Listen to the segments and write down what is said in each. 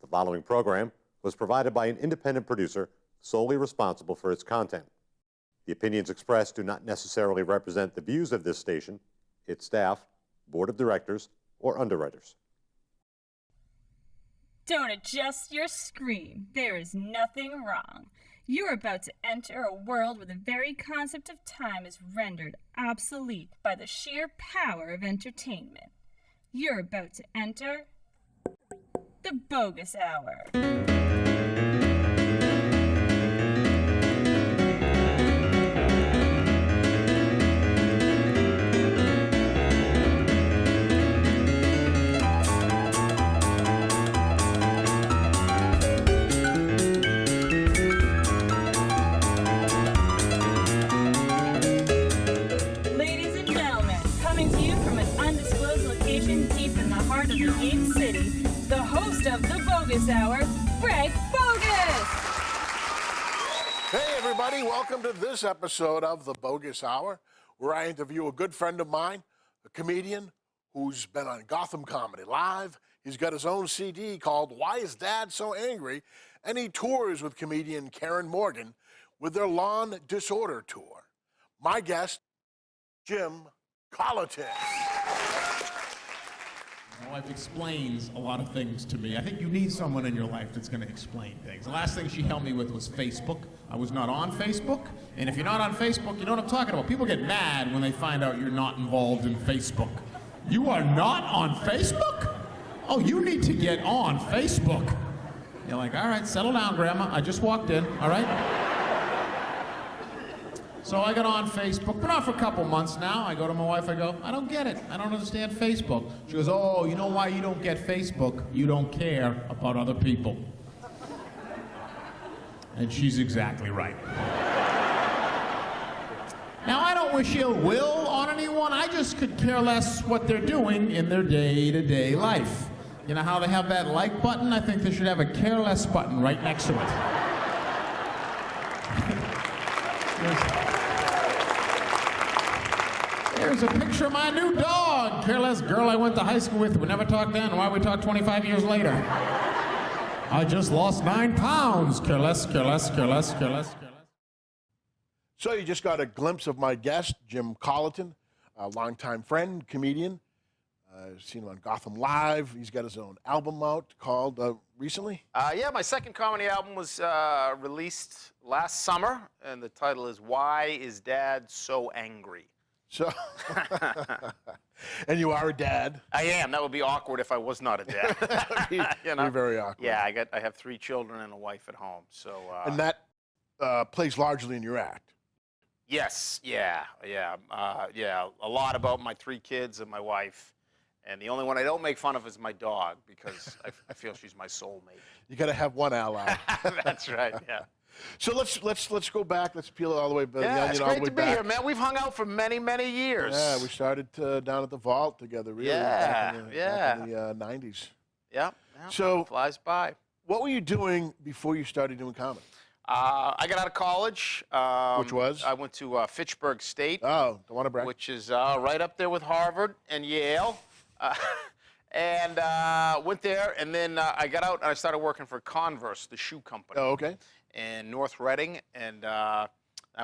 The following program was provided by an independent producer solely responsible for its content. The opinions expressed do not necessarily represent the views of this station, its staff, board of directors, or underwriters. Don't adjust your screen. There is nothing wrong. You're about to enter a world where the very concept of time is rendered obsolete by the sheer power of entertainment. You're about to enter the Boggis Hour. The host of the Boggis Hour, Greg Boggis. Hey everybody, welcome to this episode of the Boggis Hour, where I interview a good friend of mine, a comedian who's been on Gotham Comedy Live. He's got his own CD called Why Is Dad So Angry? And he tours with comedian Karen Morgan with their Lawn Disorder Tour. My guest, Jim Colliton. My wife explains a lot of things to me. I think you need someone in your life that's going to explain things. The last thing she helped me with was Facebook. I was not on Facebook, and if you're not on Facebook, you know what I'm talking about. People get mad when they find out you're not involved in Facebook. You are not on Facebook? Oh, you need to get on Facebook. You're like, all right, settle down, Grandma. I just walked in, all right? So I got on Facebook, been on for a couple months now. I go to my wife, I go, I don't get it. I don't understand Facebook. She goes, oh, you know why you don't get Facebook? You don't care about other people. And she's exactly right. Now, I don't wish ill will on anyone. I just could care less what they're doing in their day-to-day life. You know how they have that like button? I think they should have a care less button right next to it. Here's a picture of my new dog. Careless girl I went to high school with. We never talked then. Why we talk 25 years later? I just lost 9 pounds. Careless, careless, careless, careless, careless. So you just got a glimpse of my guest, Jim Colliton, a longtime friend, comedian. Seen him on Gotham Live. He's got his own album out called recently. Yeah, my second comedy album was released last summer, and the title is Why Is Dad So Angry? So, and you are a dad. I am. That would be awkward if I was not a dad. You know? You're very awkward. Yeah, I have 3 children and a wife at home. So. And that plays largely in your act. Yes. Yeah. A lot about my 3 kids and my wife, and the only one I don't make fun of is my dog because I feel she's my soulmate. You got to have one ally. That's right. Yeah. So let's go back. Let's peel it all the way back. Yeah, it's great to be back. here, man. We've hung out for many, many years. Yeah, we started down at the Vault together, really. Yeah, back in the 90s. Yeah. So flies by. What were you doing before you started doing comedy? I got out of college. Which was? I went to Fitchburg State. Oh, don't want to brag. Which is right up there with Harvard and Yale. And went there, and then I got out and I started working for Converse, the shoe company. Oh, okay. In North Reading, and I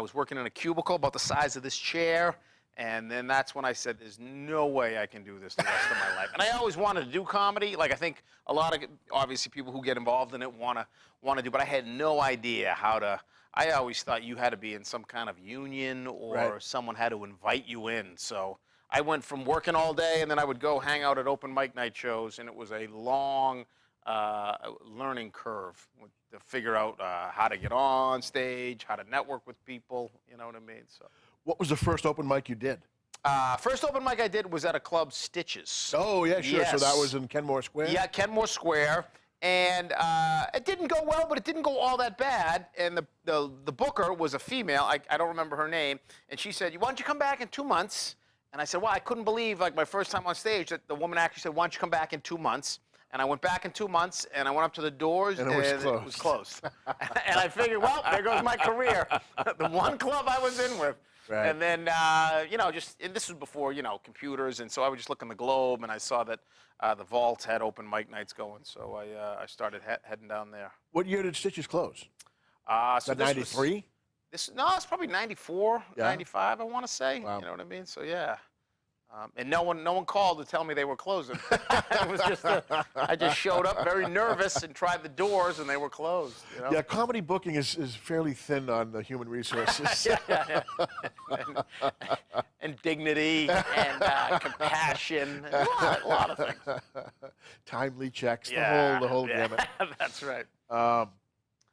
was working in a cubicle about the size of this chair, and then that's when I said, there's no way I can do this the rest of my life. And I always wanted to do comedy. Like, I think a lot of, obviously, people who get involved in it want to do, but I had no idea how to. I always thought you had to be in some kind of union, or someone had to invite you in. So I went from working all day, and then I would go hang out at open mic night shows, and it was a long learning curve to figure out how to get on stage, how to network with people, you know what I mean? So, what was the first open mic you did? First open mic I did was at a club, Stitches. Oh, yeah, sure. Yes. So that was in Kenmore Square? Yeah, Kenmore Square. And it didn't go well, but it didn't go all that bad. And the booker was a female. I don't remember her name. And she said, why don't you come back in 2 months? And I said, well, I couldn't believe, like, my first time on stage that the woman actually said, why don't you come back in 2 months? And I went back in 2 months, and I went up to the doors, and it was closed. And I figured, well, there goes my career. The one club I was in with. Right. And then, and this was before, computers. And so I would just look in the Globe, and I saw that the Vault had open mic nights going. So I started heading down there. What year did Stitches close? So That this 93? No, it's probably 94, Yeah. 95, I want to say. Wow. You know what I mean? So, yeah. And no one called to tell me they were closing. It was just I just showed up very nervous and tried the doors, and they were closed. Yeah, comedy booking is fairly thin on the human resources. And dignity and compassion, and a lot of things. Timely checks, Yeah, the whole yeah, gamut. That's right.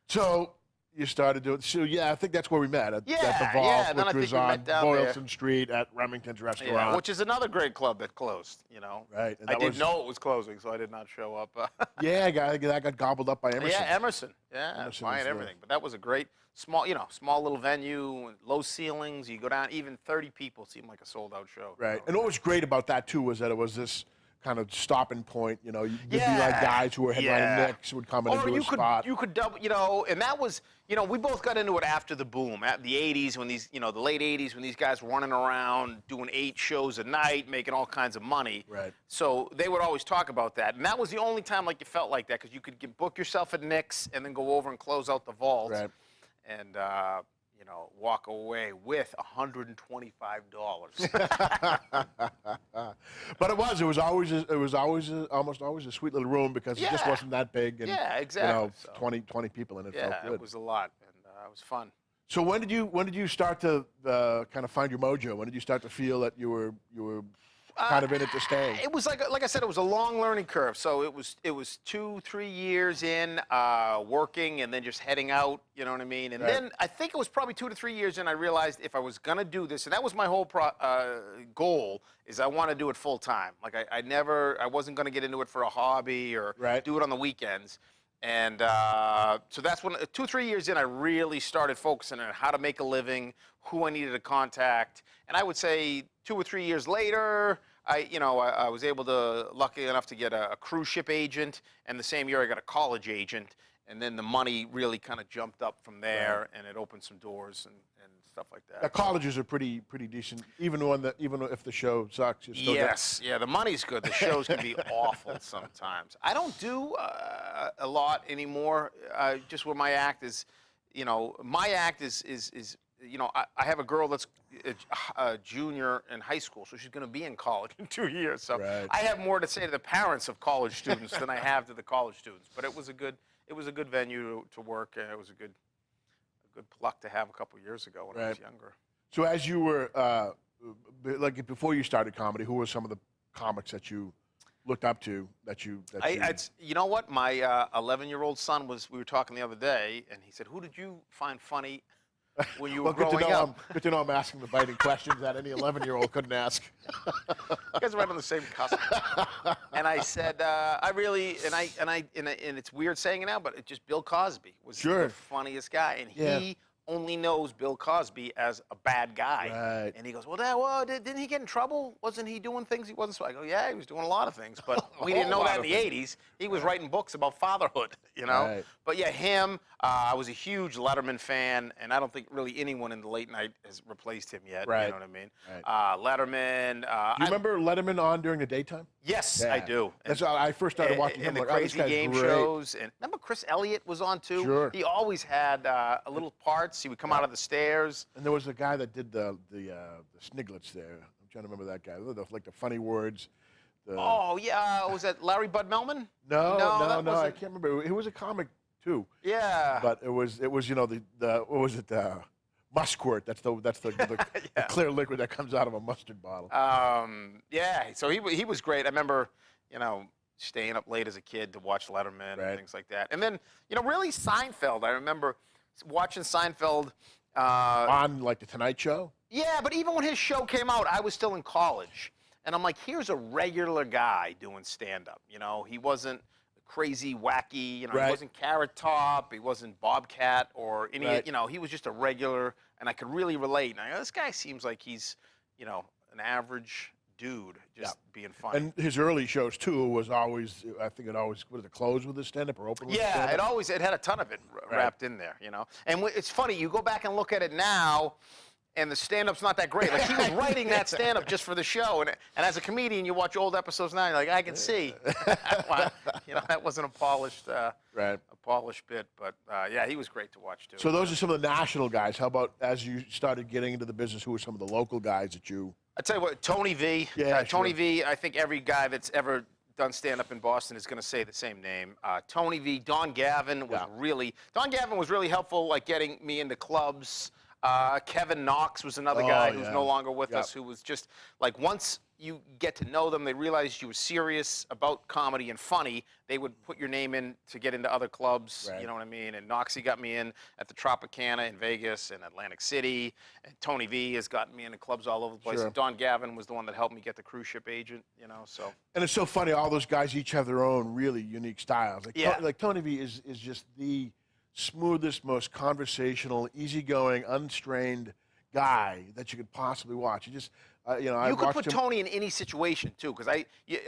So you started doing. So yeah, I think that's where we met at the Yeah, Vault, yeah, and then I which think was we on met down Boylston Street at Remington's restaurant. Yeah, which is another great club that closed. Right. And I that didn't know it was closing, so I did not show up. Yeah, that got gobbled up by Emerson. Yeah, Emerson. Yeah, Emerson buying was the- everything. But that was a great small little venue, low ceilings. You go down, even 30 people seemed like a sold-out show. Right. And what was great about that too was that it was this kind of stopping point. There'd be like guys who were headlining Knicks would come in and do a spot. You could double, and that was, we both got into it after the boom, at the 80s when these, the late 80s when these guys were running around doing 8 shows a night, making all kinds of money. Right. So they would always talk about that. And that was the only time you felt like that, because you could book yourself at Knicks and then go over and close out the Vault. Right. And, walk away with $125. But it was almost always a sweet little room because it just wasn't that big. And, Yeah, exactly. 20 people in it felt Yeah, good. it was a lot, and it was fun. So when did you start to kind of find your mojo? When did you start to feel that you were kind of in it to stay? It was like I said, it was a long learning curve. So it was 2-3 years in working and then just heading out. You know what I mean? And then I think it was probably 2 to 3 years in I realized if I was gonna do this, and that was my whole goal, is I want to do it full time. Like I wasn't gonna get into it for a hobby or do it on the weekends. And so that's when 2-3 years in I really started focusing on how to make a living, who I needed to contact, and I would say 2 or 3 years later, I was lucky enough to get a cruise ship agent, and the same year I got a college agent, and then the money really kind of jumped up from there, and it opened some doors and stuff like that. Now, colleges are pretty decent, even if the show sucks. You still Yeah, the money's good. The shows can be awful sometimes. I don't do a lot anymore. Just where my act is, my act is I have a girl that's a junior in high school, so she's going to be in college in 2 years. So I have more to say to the parents of college students than I have to the college students. But it was a good venue to work, and it was a good pluck to have a couple years ago when I was younger. So as you were like before you started comedy, who were some of the comics that you looked up to You know what? My 11-year-old son we were talking the other day, and he said, "Who did you find funny when you were growing up?" Good to know I'm asking the biting questions that any 11-year-old couldn't ask. You guys are right on the same cusp. And I said, and it's weird saying it now, but just Bill Cosby was the funniest guy, and he only knows Bill Cosby as a bad guy. Right. And he goes, didn't he get in trouble? Wasn't he doing things he wasn't supposed to? I go, yeah, he was doing a lot of things, but we didn't know that in the 80s. He was writing books about fatherhood, Right. But yeah, him, I was a huge Letterman fan, and I don't think really anyone in the late night has replaced him yet. Right. You know what I mean? Right. Letterman. Do you remember Letterman on during the daytime? Yes, I do. That's how I first started watching him. And the like, oh, this crazy guy's game great. shows. And remember Chris Elliott was on too? Sure. He always had little parts. He would come out of the stairs. And there was a guy that did the Sniglets there. I'm trying to remember that guy. Like the funny words. Oh yeah, was that Larry Bud Melman? No, I can't remember. He was a comic too. Yeah. But it was the what was it? Musquirt. That's the clear liquid that comes out of a mustard bottle. Yeah. So he was great. I remember, staying up late as a kid to watch Letterman and things like that. And then, really Seinfeld. I remember watching Seinfeld on like the Tonight Show. Yeah, but even when his show came out, I was still in college, and I'm like, here's a regular guy doing stand-up. He wasn't crazy, wacky. He wasn't Carrot Top. He wasn't Bobcat or any. He was just a regular, and I could really relate. And I go, this guy seems like he's, an average dude, just being funny. And his early shows too was always, I think it always was it closed with his stand-up or open with his stand-up? it had a ton of it wrapped in there. And it's funny, you go back and look at it now, and the stand-up's not that great. Like, he was writing that stand-up just for the show, and as a comedian, you watch old episodes now, you're like, I can see. That wasn't a polished bit, but yeah, he was great to watch, too. So those are some of the national guys. How about as you started getting into the business, who were some of the local guys that you... I tell you what, Tony V. Yeah, Tony sure. V, I think every guy that's ever done stand-up in Boston is going to say the same name. Tony V. Don Gavin was really helpful, like getting me into clubs. Kevin Knox was another guy who's no longer with us, who was just like, once you get to know them, they realized you were serious about comedy and funny, they would put your name in to get into other clubs, you know what I mean? And Knoxy got me in at the Tropicana in Vegas and Atlantic City, and Tony V has gotten me into clubs all over the place. Sure. And Don Gavin was the one that helped me get the cruise ship agent, so. And it's so funny, all those guys each have their own really unique styles. Like Tony V is just the smoothest, most conversational, easygoing, unstrained guy that you could possibly watch. You just, you could put Tony in any situation too, because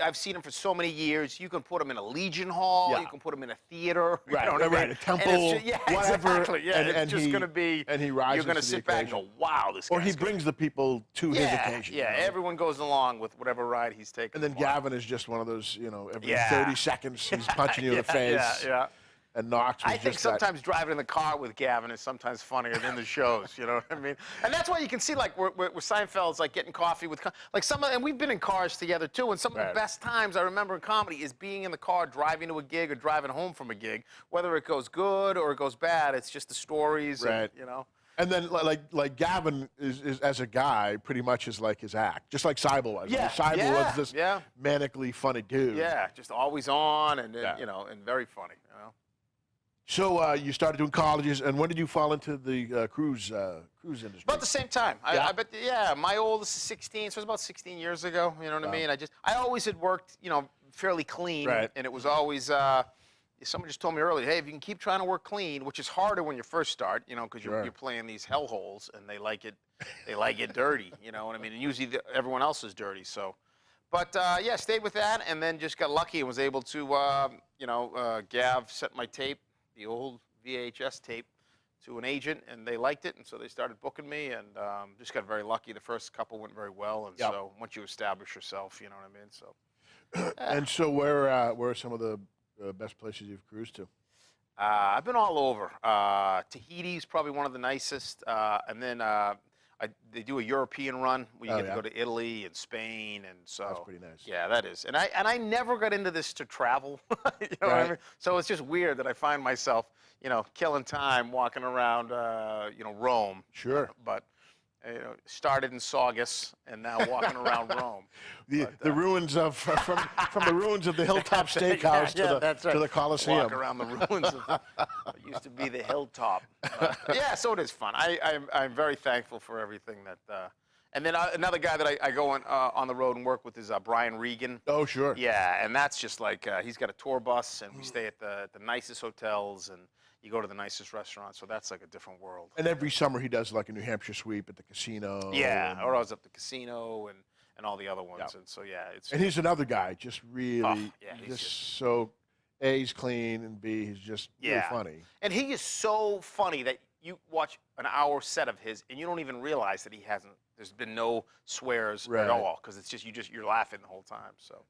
I've seen him for so many years. You can put him in a Legion Hall. You can put him in a theater. Right, a temple, whatever. Exactly. Yeah, it's just going to be. And he rises. You're going to sit back and go, "Wow, this guy." Or he brings the people to his occasion. Yeah, everyone goes along with whatever ride he's taking. And then Gavin is just one of those, every 30 seconds he's punching you in the face. Yeah. And Knox was I think sometimes driving in the car with Gavin is sometimes funnier than the shows, you know what I mean? And that's why you can see, like, where Seinfeld's, like, getting coffee with, like, and we've been in cars together, too, and some of the best times I remember in comedy is being in the car, driving to a gig or driving home from a gig. Whether it goes good or it goes bad, it's just the stories, and, And then, like Gavin is as a guy, pretty much is like his act, just like Seibel was. Yeah, Seibel was this manically funny dude. Yeah, just always on, and and very funny, So you started doing colleges, and when did you fall into the cruise industry? About the same time. I bet. Yeah, my oldest is 16, so it was about 16 years ago. You know what I mean? I always had worked, fairly clean, and it was always. Someone just told me earlier, hey, if you can keep trying to work clean, which is harder when you first start, because you're playing these hellholes, and they like it dirty. You know what I mean? And usually everyone else is dirty, so. But stayed with that, and then just got lucky and was able to, Gav sent my tape, the old VHS tape, to an agent, and they liked it, and so they started booking me, and just got very lucky. The first couple went very well, and so once you establish yourself, you know what I mean? So. And so where are some of the best places you've cruised to? I've been all over. Tahiti's probably one of the nicest, and then they do a European run where you get to go to Italy and Spain, and so that's pretty nice. Yeah, that is. And I never got into this to travel. You know what I mean? So it's just weird that I find myself, killing time walking around, Rome. Sure. But started in Saugus and now walking around Rome. The ruins of from the ruins of the Hilltop Steakhouse to the Colosseum. Walk around the ruins of what used to be the Hilltop. So it is fun. I'm very thankful for everything that. And then another guy that I go on the road and work with is Brian Regan. Oh, sure. Yeah, and that's just like he's got a tour bus, and we stay at the nicest hotels, and you go to the nicest restaurants, so that's like a different world. And every summer he does like a New Hampshire sweep at the casino. Yeah, or I was up at the casino and all the other ones, and so it's. And he's another guy, just really, just so. A, he's clean, and B, he's just really funny. And he is so funny that you watch an hour set of his, and you don't even realize that he hasn't. There's been no swears at all, because it's just you're laughing the whole time. So,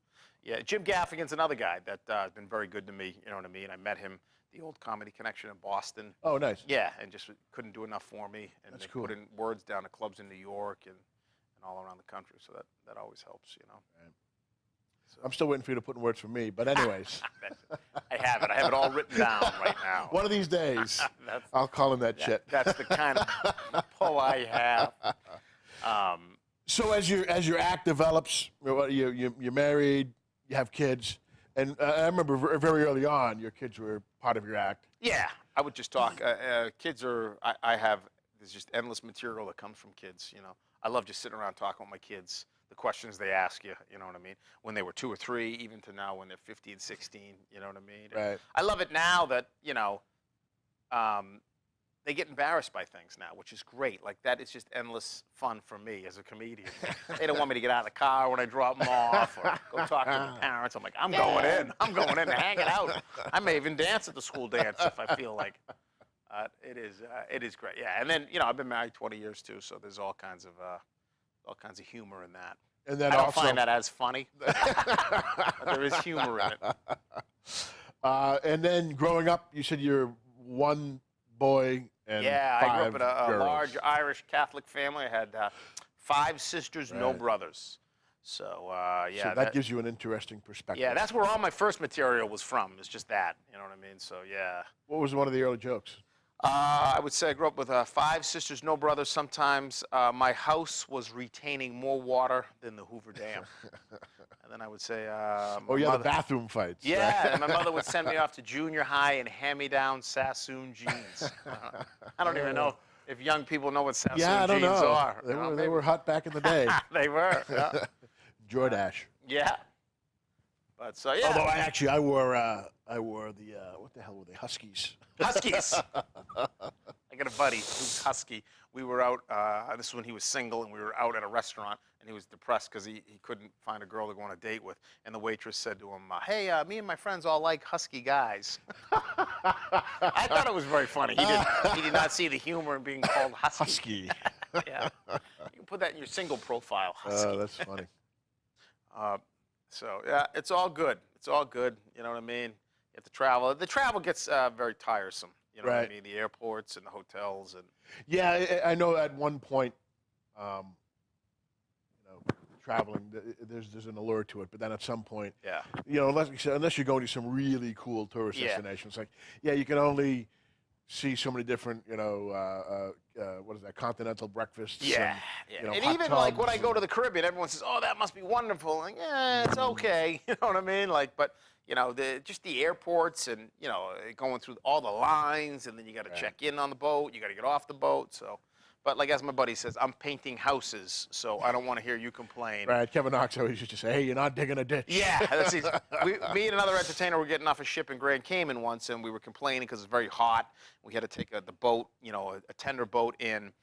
yeah, Jim Gaffigan's another guy that has been very good to me. You know what I mean? I met him. The old Comedy Connection in Boston. Oh, nice. Yeah, and just couldn't do enough for me. And That's they cool. put in words down to clubs in New York and all around the country, so that always helps, Right. So. I'm still waiting for you to put in words for me, but anyways. I have it all written down right now. One of these days, I'll call him that shit. That's the kind of pull I have. So as your act develops, you're married, you have kids. And I remember very early on, your kids were part of your act. Yeah, I would just talk. Kids are, there's just endless material that comes from kids, I love just sitting around talking with my kids, the questions they ask you, you know what I mean? When they were 2 or 3, even to now when they're 15, 16, you know what I mean? Right. I love it now that, they get embarrassed by things now, which is great. Like, that is just endless fun for me as a comedian. They don't want me to get out of the car when I drop them off or go talk to the parents. I'm like, I'm going in and hanging out. I may even dance at the school dance if I feel like. It is great. Yeah, and then I've been married 20 years too, so there's all kinds of humor in that. And then I don't also, find that as funny, but there is humor in it. And then growing up, you said you're one boy and Yeah, five I grew up in a girls. large Irish Catholic family. I had 5 sisters, no Right. brothers. So yeah, So that gives you an interesting perspective. yeah, that's where all my first material was from. It's just that, you know what I mean? So yeah. What was one of the early jokes? I would say I grew up with 5 sisters, no brothers. Sometimes my house was retaining more water than the Hoover Dam. And then I would say, Oh, yeah, mother, the bathroom fights. yeah, and my mother would send me off to junior high in hand-me-down Sassoon jeans. I don't even know if young people know what Sassoon Yeah, I don't jeans know. are. They were hot back in the day. They were. Yeah. Jordache. Yeah. But so yeah. Although I wore the what the hell were they? Huskies. Huskies. I got a buddy who's husky. We were out, this is when he was single, and we were out at a restaurant, and he was depressed because he couldn't find a girl to go on a date with. And the waitress said to him, hey, me and my friends all like husky guys. I thought it was very funny. He did not see the humor in being called husky. Husky. Yeah. You can put that in your single profile, husky. Oh, that's funny. So, yeah, it's all good. It's all good. You know what I mean? You have to travel. The travel gets very tiresome. You know what Right. I mean? The airports and the hotels and. Yeah, I know at one point, traveling, there's an allure to it, but then at some point, Yeah. unless you're going to some really cool tourist Yeah. destinations, like, you can only see so many different, what is that, continental breakfasts. Yeah, and, yeah. And hot even like when tubs I go and- to the Caribbean, everyone says, "Oh, that must be wonderful." Like, yeah, it's okay. You know what I mean? Like, but just the airports and going through all the lines, and then you got to check in on the boat. You got to get off the boat. So, but like as my buddy says, I'm painting houses, so I don't want to hear you complain. Right, Kevin Knox always used to say, "Hey, you're not digging a ditch." Yeah, that's easy. Me and another entertainer were getting off a ship in Grand Cayman once, and we were complaining because it's very hot. We had to take the boat, a tender boat in,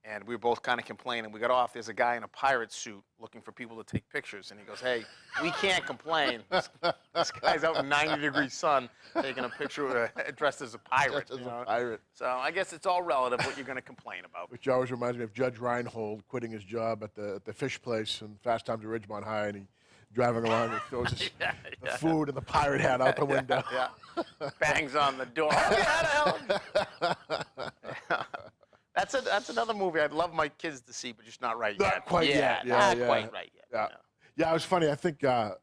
and we were both kind of complaining. We got off. There's a guy in a pirate suit looking for people to take pictures, and he goes, "Hey, we can't complain. This guy's out in 90-degree sun taking a picture dressed as a pirate." Dressed as a pirate. So I guess it's all relative what you're going to complain about. Which always reminds me of Judge Reinhold quitting his job at the fish place in Fast Times at Ridgemont High, and he driving along and throws the food and the pirate hat out the window. Yeah. Bangs on the door. Oh, yeah, That's another movie I'd love my kids to see, but just not right yet. Not quite yet. Not quite right yet. Yeah. Yeah, it was funny. I think to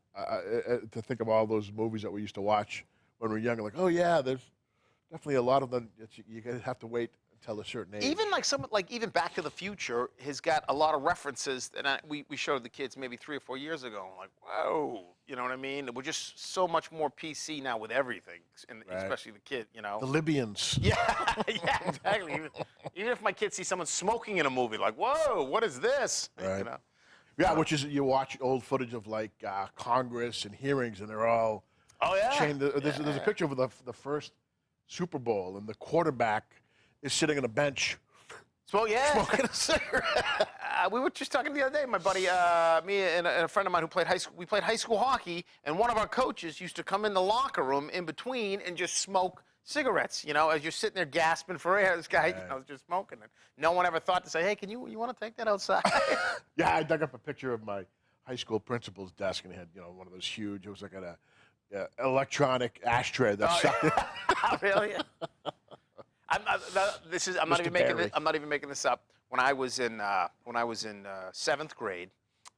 think of all those movies that we used to watch when we were younger, like, oh yeah, there's definitely a lot of them that you're gonna have to wait until a certain age. Even even Back to the Future has got a lot of references, and we showed the kids maybe 3 or 4 years ago. I'm like, whoa, you know what I mean? We're just so much more PC now with everything, and especially the kid, the Libyans. Yeah, yeah, exactly. Even if my kids see someone smoking in a movie, like, whoa, what is this? Right. Yeah, which is you watch old footage of like Congress and hearings, and they're all chained. There's a picture of the first Super Bowl, and the quarterback is sitting on a bench. Smoking a cigarette. We were just talking the other day, my buddy, me and a friend of mine who played high school. We played high school hockey, and one of our coaches used to come in the locker room in between and just smoke cigarettes. As you're sitting there gasping for air, this guy was just smoking it. No one ever thought to say, "Hey, you want to take that outside?" Yeah, I dug up a picture of my high school principal's desk, and he had one of those huge. It was like an electronic ashtray that sucked it. Really? I'm not even making this up. When I was in 7th grade,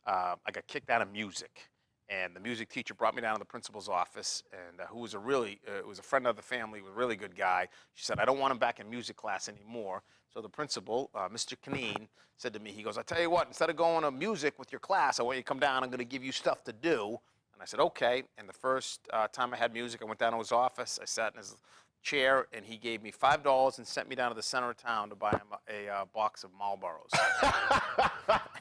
I got kicked out of music, and the music teacher brought me down to the principal's office, and who was was a friend of the family, was a really good guy. She said, "I don't want him back in music class anymore." So the principal, Mr. Kneen, said to me, he goes, "I tell you what, instead of going to music with your class, I want you to come down. I'm going to give you stuff to do." And I said, "Okay." And the first time I had music, I went down to his office. I sat in his chair, and he gave me $5 and sent me down to the center of town to buy him a box of Marlboros.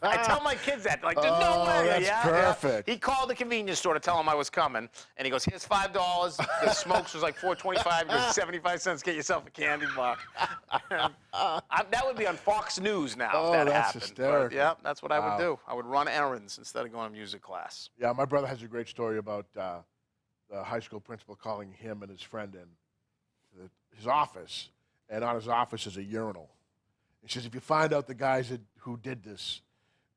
I tell my kids that, like, there's no way. That's perfect. He called the convenience store to tell him I was coming, and he goes, "Here's $5. The smokes was like $4.25. He goes, 75 cents. Get yourself a candy bar." That would be on Fox News now if that that's happened. hysterical. But, yeah, that's what I would do. I would run errands instead of going to music class. Yeah, my brother has a great story about the high school principal calling him and his friend in to his office and on his office is a urinal. He says, if you find out the guys who did this,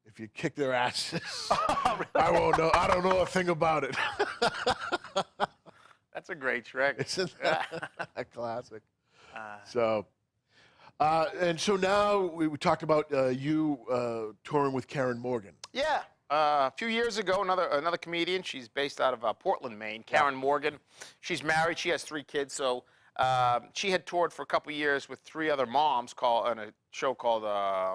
if you kick their asses, I won't know. I don't know a thing about it. That's a great trick. Isn't that a classic? And so now we talked about you touring with Karen Morgan. Yeah. A few years ago, another comedian. She's based out of Portland, Maine. Karen Morgan. She's married. She has 3 kids. So she had toured for a couple years with 3 other moms on a show called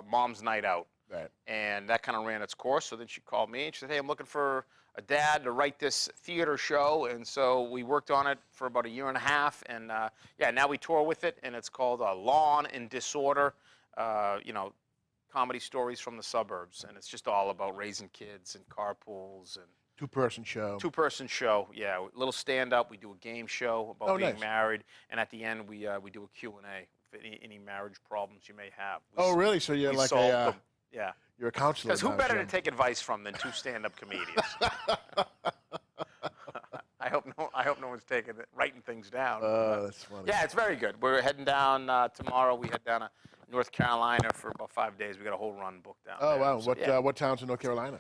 Mom's Night Out. Right. And that kind of ran its course. So then she called me and she said, "Hey, I'm looking for a dad to write this theater show." And so we worked on it for about 1.5 years. And yeah, now we tour with it. And it's called Lawn and Disorder. Comedy stories from the suburbs, and it's just all about raising kids and carpools and 2-person show. 2-person show, yeah. A little stand-up. We do a game show about being married, and at the end we do a Q&A for any marriage problems you may have. Really? So you're like yeah. You're a counselor. Because who better to take advice from than 2 stand-up comedians? I hope no one's writing things down. That's funny. Yeah, it's very good. We're heading down tomorrow. We head down to North Carolina for about 5 days. We got a whole run booked down there. Oh wow! So, What towns in North Carolina?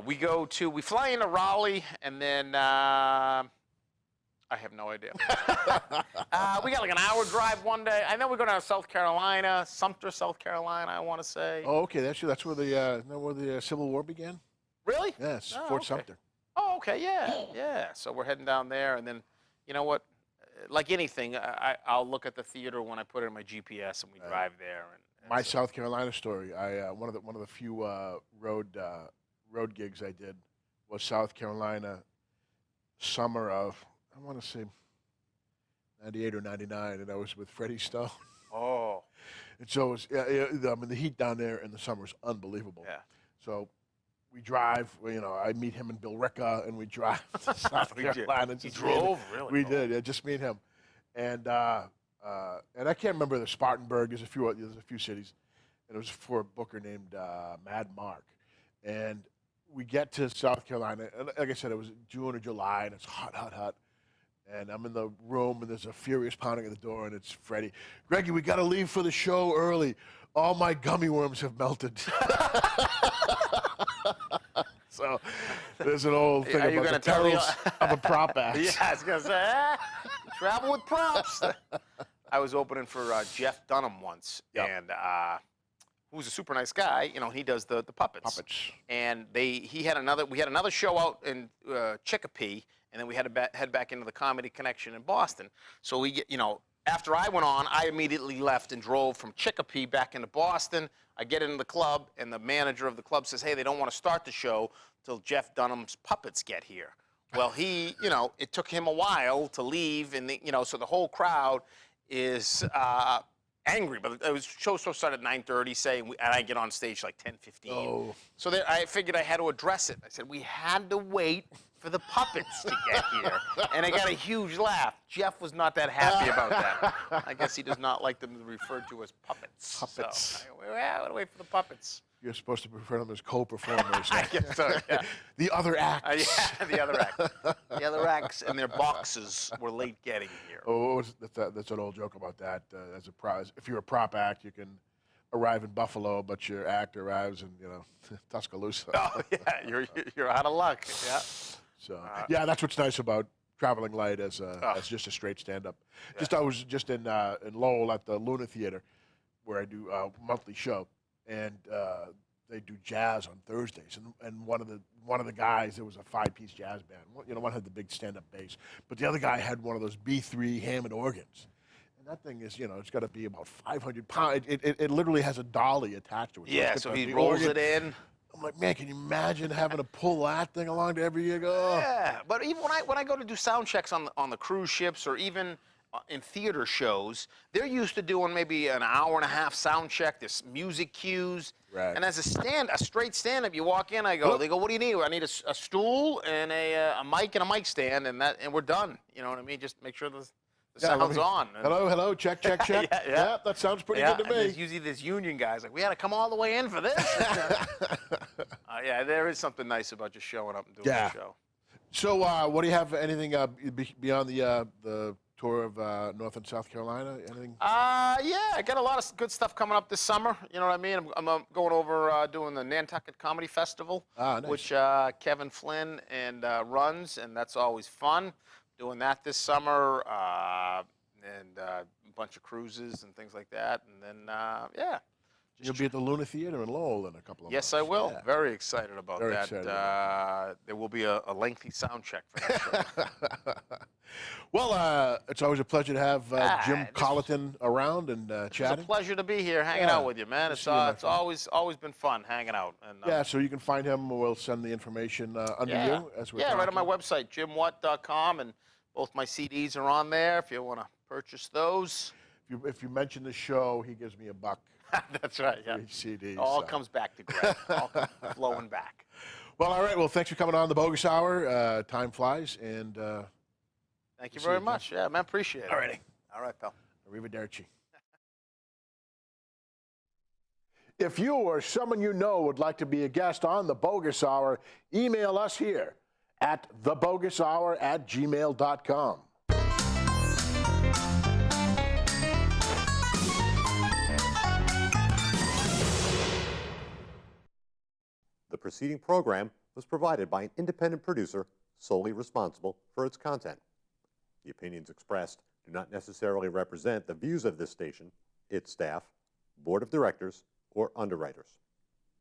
We fly into Raleigh, and then I have no idea. We got like an hour drive one day. I know we're going to South Carolina, Sumter, South Carolina, I want to say. Oh, okay. That's where the Civil War began. Really? Yes, Oh, Fort okay. Sumter. Oh, okay, yeah. So we're heading down there, and then, you know what? Like anything, I'll look at the theater when I put it in my GPS, and we drive there. And My South Carolina story. One of the few road gigs I did was South Carolina, summer of, I want to say 98 or 99, and I was with Freddie Stone. Oh. And so it was, the heat down there in the summer is unbelievable. Yeah. So we drive, I meet him and Bill Ricca, and we drive to South Carolina. You drove? Really? We did, yeah, just me and him. And I can't remember the Spartanburg. There's a few cities, and it was for a booker named Mad Mark. And we get to South Carolina, and like I said, it was June or July, and it's hot. And I'm in the room, and there's a furious pounding at the door, and it's Freddie. "Greggy, we got to leave for the show early. All my gummy worms have melted." So there's an old thing about the perils of a prop act. Yeah, I was going to say, travel with props. I was opening for Jeff Dunham once, and who's a super nice guy. He does the puppets. And we had another show out in Chicopee, and then we had to head back into the Comedy Connection in Boston. So we get, after I went on, I immediately left and drove from Chicopee back into Boston. I get into the club, and the manager of the club says, "Hey, they don't want to start the show till Jeff Dunham's puppets get here." Well, it took him a while to leave, and so the whole crowd is angry. But the show supposed to start at 9:30, say, and I get on stage like 10:15. Oh. So I figured I had to address it. I said, we had to wait for the puppets to get here. And I got a huge laugh. Jeff was not that happy about that. I guess he does not like them referred to as puppets. Puppets. So I gotta wait for the puppets. You're supposed to refer to them as co-performers. I guess so, yeah. The other acts. Yeah, the other act. The other acts and their boxes were late getting here. That's an old joke about that. As a prize, if you're a prop act, you can arrive in Buffalo, but your act arrives in Tuscaloosa. Oh yeah, you're out of luck. Yeah. So that's what's nice about traveling light as just a straight stand-up. Yeah. I was just in Lowell at the Luna Theater, where I do a monthly show, and they do jazz on Thursdays. And one of the guys, it was a 5-piece jazz band. One had the big stand-up bass, but the other guy had one of those B3 Hammond organs. And that thing is, it's got to be about 500 pounds. It literally has a dolly attached to it. Yeah, so he rolls it in. I'm like, man, can you imagine having to pull that thing along to every year? Oh. Yeah, but even when I go to do sound checks on the cruise ships, or even in theater shows, they're used to doing maybe an hour-and-a-half sound check. There's music cues. Right. And as a straight stand-up, you walk in, they go, "What do you need?" "I need a stool and a mic and a mic stand, and we're done." You know what I mean? Just make sure the sound's on. Hello, check. Yeah, that sounds pretty good to me. There's usually this union guys like, "We had to come all the way in for this." Yeah, there is something nice about just showing up and doing the show. So, what do you have? Anything beyond the tour of North and South Carolina? Anything? Yeah, I got a lot of good stuff coming up this summer. You know what I mean? I'm going over doing the Nantucket Comedy Festival, Nice. which Kevin Flynn and runs, and that's always fun. Doing that this summer, and a bunch of cruises and things like that. And then, yeah. You'll be at the Luna Theater in Lowell in a couple of months. Yes, I will. Yeah. Very excited about Very that. excited There will be a lengthy sound check for that show. Well, it's always a pleasure to have Jim this- Colliton around and It's a chatting. pleasure to be here, hanging Yeah. out with you, man. Good It's to see you, my it's friend. always been fun hanging out. And Yeah, so you can find him. We'll send the information under yeah, you as we're yeah, right on my talking. website, jimwatt.com, and both my CDs are on there if you want to purchase those. If you mention the show, he gives me $1. That's right. Yeah. Free CDs. All so. comes back to Greg. All comes flowing back. Well, all right. Well, thanks for coming on the Boggis Hour. Time flies, and Thank you see very you, Jim. much. Yeah, man, appreciate it. All righty. All right, pal. arrivederci. If you or someone you know would like to be a guest on the Boggis Hour, email us here at thebogishour@gmail.com. The preceding program was provided by an independent producer solely responsible for its content. The opinions expressed do not necessarily represent the views of this station, its staff, board of directors, or underwriters.